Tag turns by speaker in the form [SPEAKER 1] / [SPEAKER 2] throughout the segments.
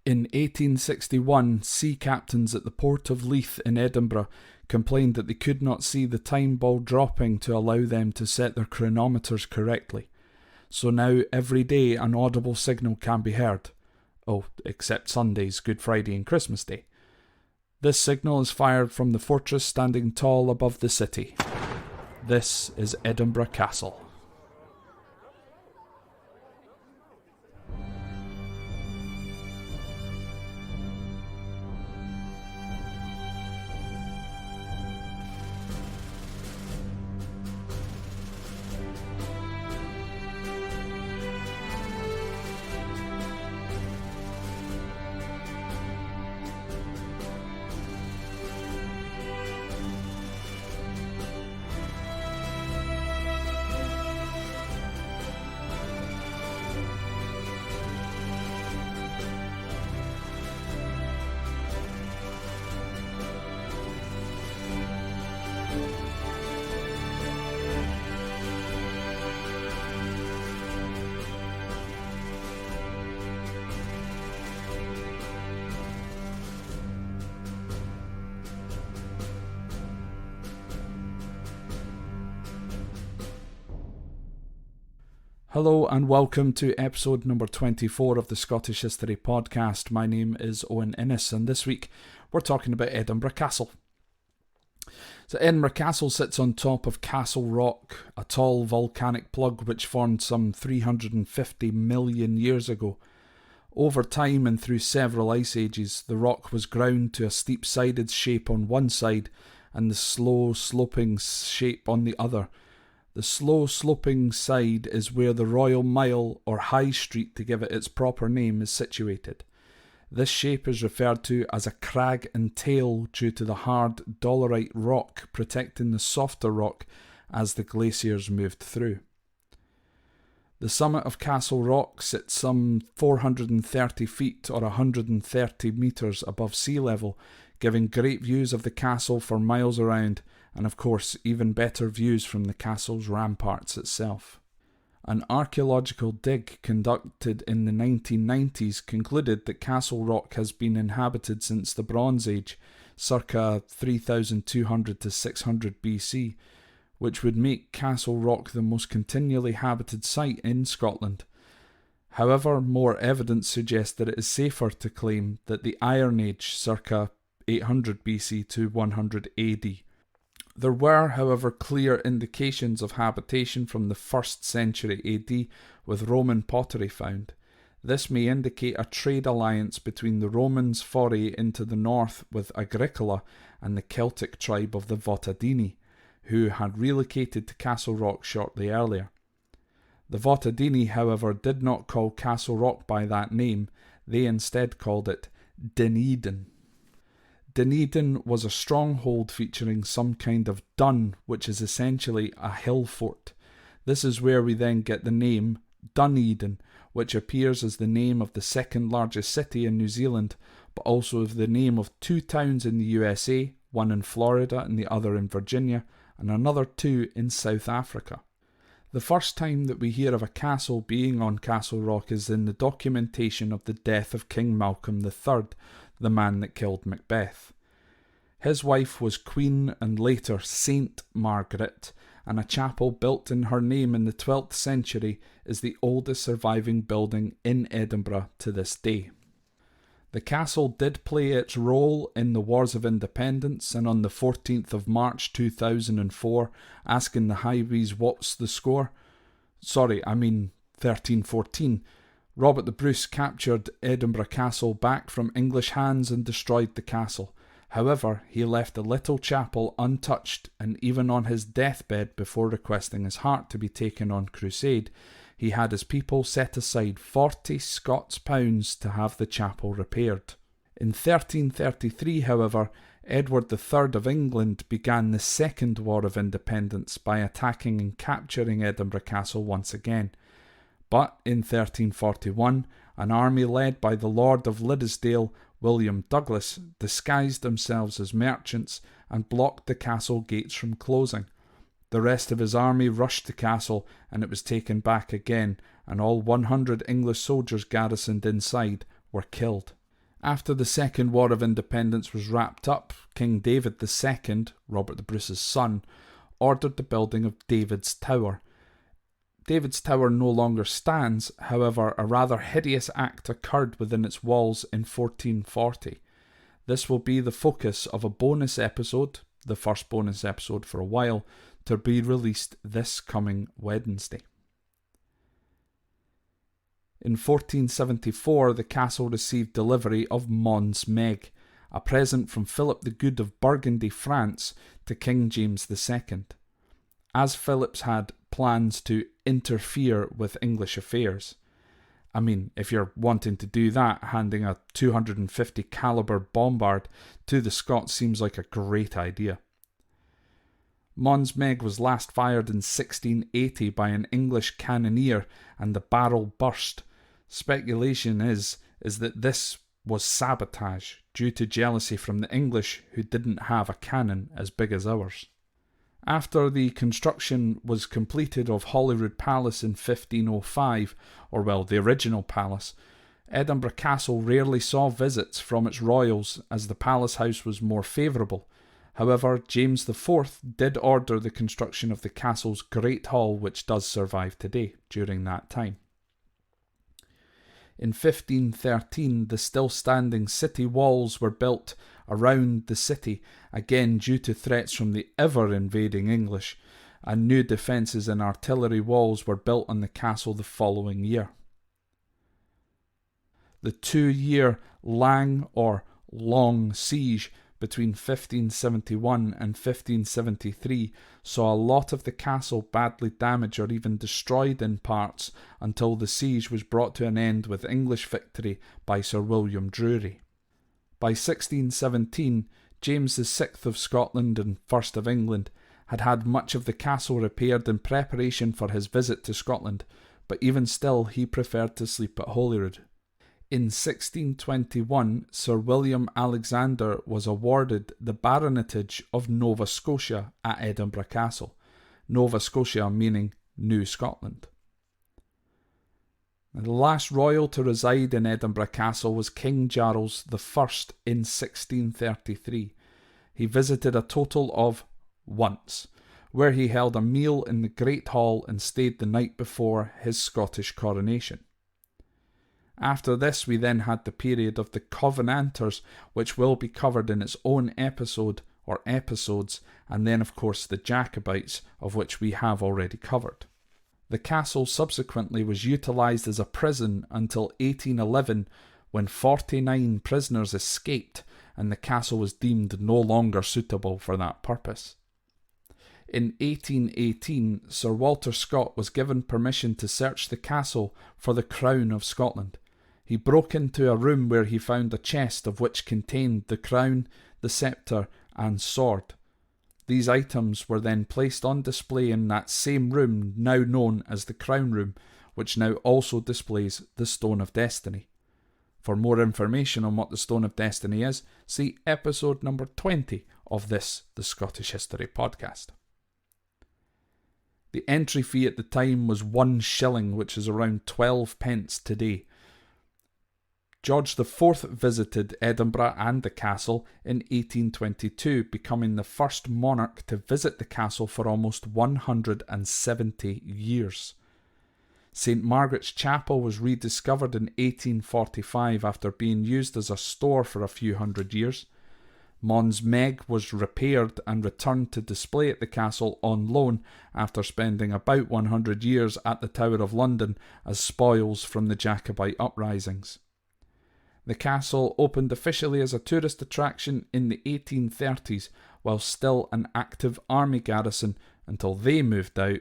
[SPEAKER 1] In 1861, sea captains at the port of Leith in Edinburgh complained that they could not see the time ball dropping to allow them to set their chronometers correctly. So now every day an audible signal can be heard. Oh, except Sundays, Good Friday and Christmas Day. This signal is fired from the fortress standing tall above the city. This is Edinburgh Castle. Hello and welcome to episode number 24 of the Scottish History Podcast. My name is Owen and this week we're talking about Edinburgh Castle. So Edinburgh Castle sits on top of Castle Rock, a tall volcanic plug which formed some 350 million years ago. Over time and through several ice ages, the rock was ground to a steep-sided shape on one side and the slow sloping shape on the other. The slow sloping side is where the Royal Mile, or High Street to give it its proper name, is situated. This shape is referred to as a crag and tail due to the hard dolerite rock protecting the softer rock as the glaciers moved through. The summit of Castle Rock sits some 430 feet or 130 metres above sea level, giving great views of the castle for miles around, and of course even better views from the castle's ramparts itself. An archaeological dig conducted in the 1990s concluded that Castle Rock has been inhabited since the Bronze Age, circa 3200 to 600 BC, which would make Castle Rock the most continually habited site in Scotland. However, more evidence suggests that it is safer to claim that the Iron Age, circa 800 BC to 100 AD. There were, however, clear indications of habitation from the 1st century AD, with Roman pottery found. This may indicate a trade alliance between the Romans' foray into the north with Agricola and the Celtic tribe of the Votadini, who had relocated to Castle Rock shortly earlier. The Votadini, however, did not call Castle Rock by that name. They instead called it Dunedin. Dunedin was a stronghold featuring some kind of dun, which is essentially a hill fort. This is where we then get the name Dunedin, which appears as the name of the second largest city in New Zealand, but also as the name of two towns in the USA, one in Florida and the other in Virginia, and another two in South Africa. The first time that we hear of a castle being on Castle Rock is in the documentation of the death of King Malcolm III, the man that killed Macbeth. His wife was Queen and later Saint Margaret, and a chapel built in her name in the 12th century is the oldest surviving building in Edinburgh to this day. The castle did play its role in the Wars of Independence, and on the 14th of March 2004, asking the Highways what's the score? 1314. Robert the Bruce captured Edinburgh Castle back from English hands and destroyed the castle. However, he left the little chapel untouched, and even on his deathbed before requesting his heart to be taken on crusade, he had his people set aside 40 Scots pounds to have the chapel repaired. In 1333, however, Edward III of England began the Second War of Independence by attacking and capturing Edinburgh Castle once again. But in 1341, an army led by the Lord of Liddesdale, William Douglas, disguised themselves as merchants and blocked the castle gates from closing. The rest of his army rushed the castle, and it was taken back again, and all 100 English soldiers garrisoned inside were killed. After the Second War of Independence was wrapped up, King David II, Robert the Bruce's son, ordered the building of David's Tower. David's Tower no longer stands, however, a rather hideous act occurred within its walls in 1440. This will be the focus of a bonus episode, the first bonus episode for a while, to be released this coming Wednesday. In 1474, the castle received delivery of Mons Meg, a present from Philip the Good of Burgundy, France, to King James II. As Philip's had plans to interfere with English affairs. I mean, if you're wanting to do that, handing a 250 caliber bombard to the Scots seems like a great idea. Mons Meg was last fired in 1680 by an English cannoneer and the barrel burst. Speculation is that this was sabotage due to jealousy from the English who didn't have a cannon as big as ours. After the construction was completed of Holyrood Palace in 1505, the original palace, Edinburgh Castle rarely saw visits from its royals as the palace house was more favourable. However, James IV did order the construction of the castle's Great Hall, which does survive today during that time. In 1513, the still standing city walls were built around the city, again due to threats from the ever-invading English, and new defences and artillery walls were built on the castle the following year. The 2-year Lang or Long Siege between 1571 and 1573 saw a lot of the castle badly damaged or even destroyed in parts until the siege was brought to an end with English victory by Sir William Drury. By 1617, James VI of Scotland and First of England had much of the castle repaired in preparation for his visit to Scotland, but even still he preferred to sleep at Holyrood. In 1621, Sir William Alexander was awarded the baronetage of Nova Scotia at Edinburgh Castle, Nova Scotia meaning New Scotland. The last royal to reside in Edinburgh Castle was King Charles I in 1633. He visited a total of once, where he held a meal in the Great Hall and stayed the night before his Scottish coronation. After this, we then had the period of the Covenanters, which will be covered in its own episode or episodes, and then of course the Jacobites, of which we have already covered. The castle subsequently was utilised as a prison until 1811, when 49 prisoners escaped and the castle was deemed no longer suitable for that purpose. In 1818, Sir Walter Scott was given permission to search the castle for the crown of Scotland. He broke into a room where he found a chest of which contained the crown, the sceptre, and sword. These items were then placed on display in that same room now known as the Crown Room, which now also displays the Stone of Destiny. For more information on what the Stone of Destiny is, see episode number 20 of this, the Scottish History podcast. The entry fee at the time was 1 shilling, which is around 12 pence today. George IV visited Edinburgh and the castle in 1822, becoming the first monarch to visit the castle for almost 170 years. St Margaret's Chapel was rediscovered in 1845 after being used as a store for a few hundred years. Mons Meg was repaired and returned to display at the castle on loan after spending about 100 years at the Tower of London as spoils from the Jacobite uprisings. The castle opened officially as a tourist attraction in the 1830s, while still an active army garrison until they moved out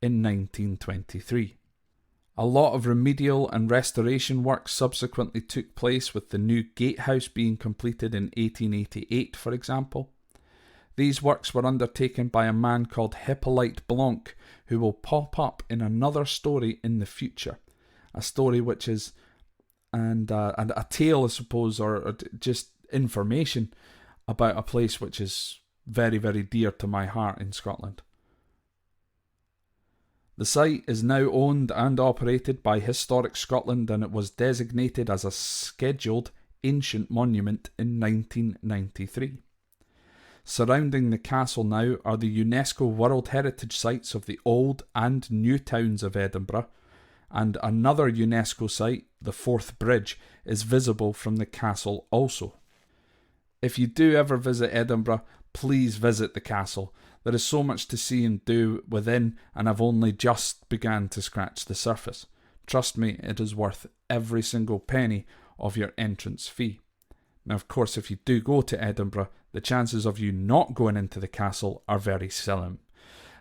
[SPEAKER 1] in 1923. A lot of remedial and restoration work subsequently took place, with the new gatehouse being completed in 1888, for example. These works were undertaken by a man called Hippolyte Blanc, who will pop up in another story in the future. A story which is and a tale, I suppose, or just information about a place which is very, very dear to my heart in Scotland. The site is now owned and operated by Historic Scotland, and it was designated as a Scheduled ancient monument in 1993. Surrounding the castle now are the UNESCO World Heritage Sites of the old and new towns of Edinburgh, and another UNESCO site, the Forth Bridge, is visible from the castle also. If you do ever visit Edinburgh, please visit the castle. There is so much to see and do within, and I've only just begun to scratch the surface. Trust me, it is worth every single penny of your entrance fee. Now, of course, if you do go to Edinburgh, the chances of you not going into the castle are very slim.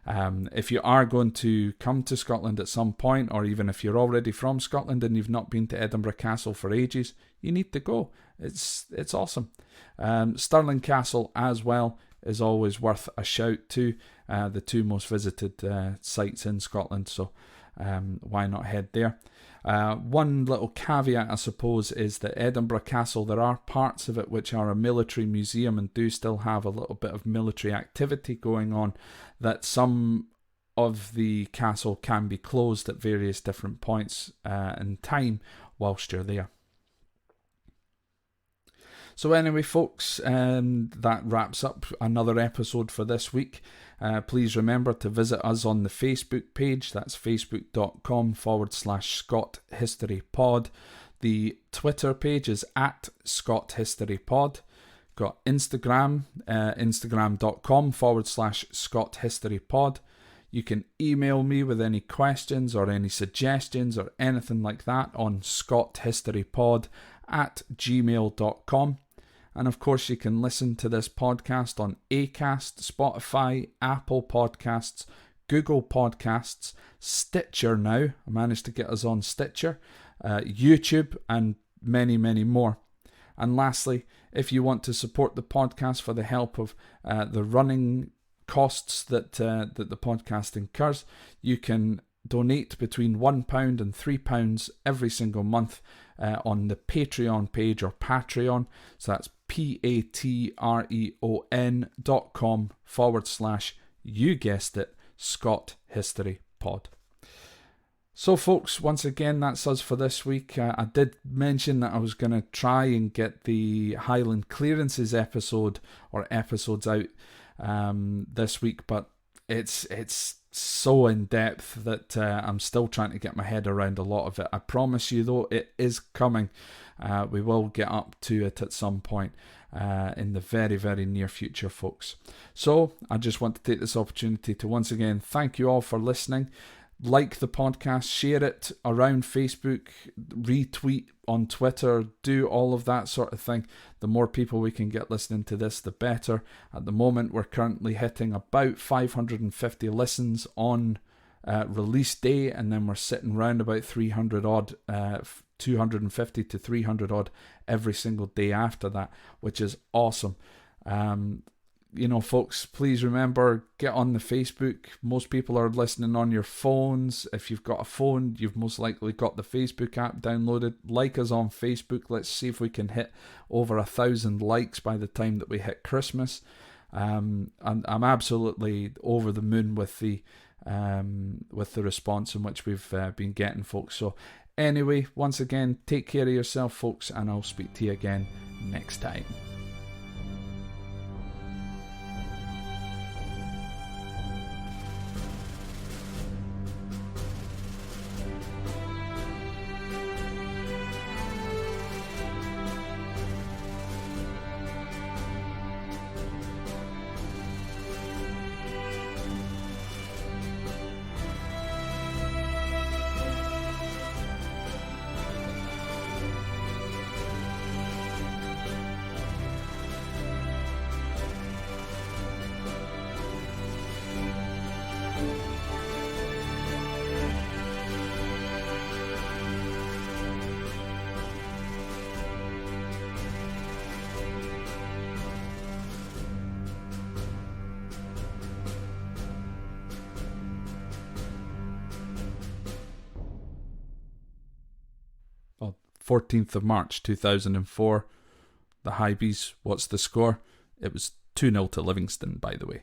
[SPEAKER 1] If you are going to come to Scotland at some point, or even if you're already from Scotland and you've not been to Edinburgh Castle for ages, you need to go. It's awesome. Stirling Castle as well is always worth a shout to. The two most visited sites in Scotland, so why not head there? One little caveat, I suppose, is that Edinburgh Castle, there are parts of it which are a military museum and do still have a little bit of military activity going on, that some of the castle can be closed at various different points in time whilst you're there. So anyway, folks, that wraps up another episode for this week. Please remember to visit us on the Facebook page. That's facebook.com/Scott History Pod. The Twitter page is @Scott History Pod. Got Instagram, instagram.com/Scott History Pod. You can email me with any questions or any suggestions or anything like that on scotthistorypod@gmail.com. And of course, you can listen to this podcast on Acast, Spotify, Apple Podcasts, Google Podcasts, Stitcher now. I managed to get us on Stitcher, YouTube, and many, many more. And lastly, if you want to support the podcast for the help of the running costs that the podcast incurs, you can donate between £1 and £3 every single month on the Patreon page or Patreon. So that's patreon.com/ you guessed it, Scott History Pod. So folks, once again, that's us for this week. I did mention that I was going to try and get the Highland Clearances episodes out this week, but it's so in depth that I'm still trying to get my head around a lot of it. I promise you though, it is coming. We will get up to it at some point in the very, very near future, folks. So I just want to take this opportunity to once again thank you all for listening. Like the podcast, share it around Facebook, retweet on Twitter, do all of that sort of thing. The more people we can get listening to this, the better. At the moment, we're currently hitting about 550 listens on release day, and then we're sitting around about 300 odd, 250 to 300 odd every single day after that, which is awesome. Folks, please remember, get on the Facebook. Most people are listening on your phones. If you've got a phone, you've most likely got the Facebook app downloaded. Like us on Facebook. Let's see if we can hit over 1,000 likes by the time that we hit Christmas. And I'm absolutely over the moon with the response in which we've been getting, folks. So anyway, once again, take care of yourself, folks, and I'll speak to you again next time. Well, 14th of March 2004, the Highbies, what's the score? It was 2-0 to Livingston, by the way.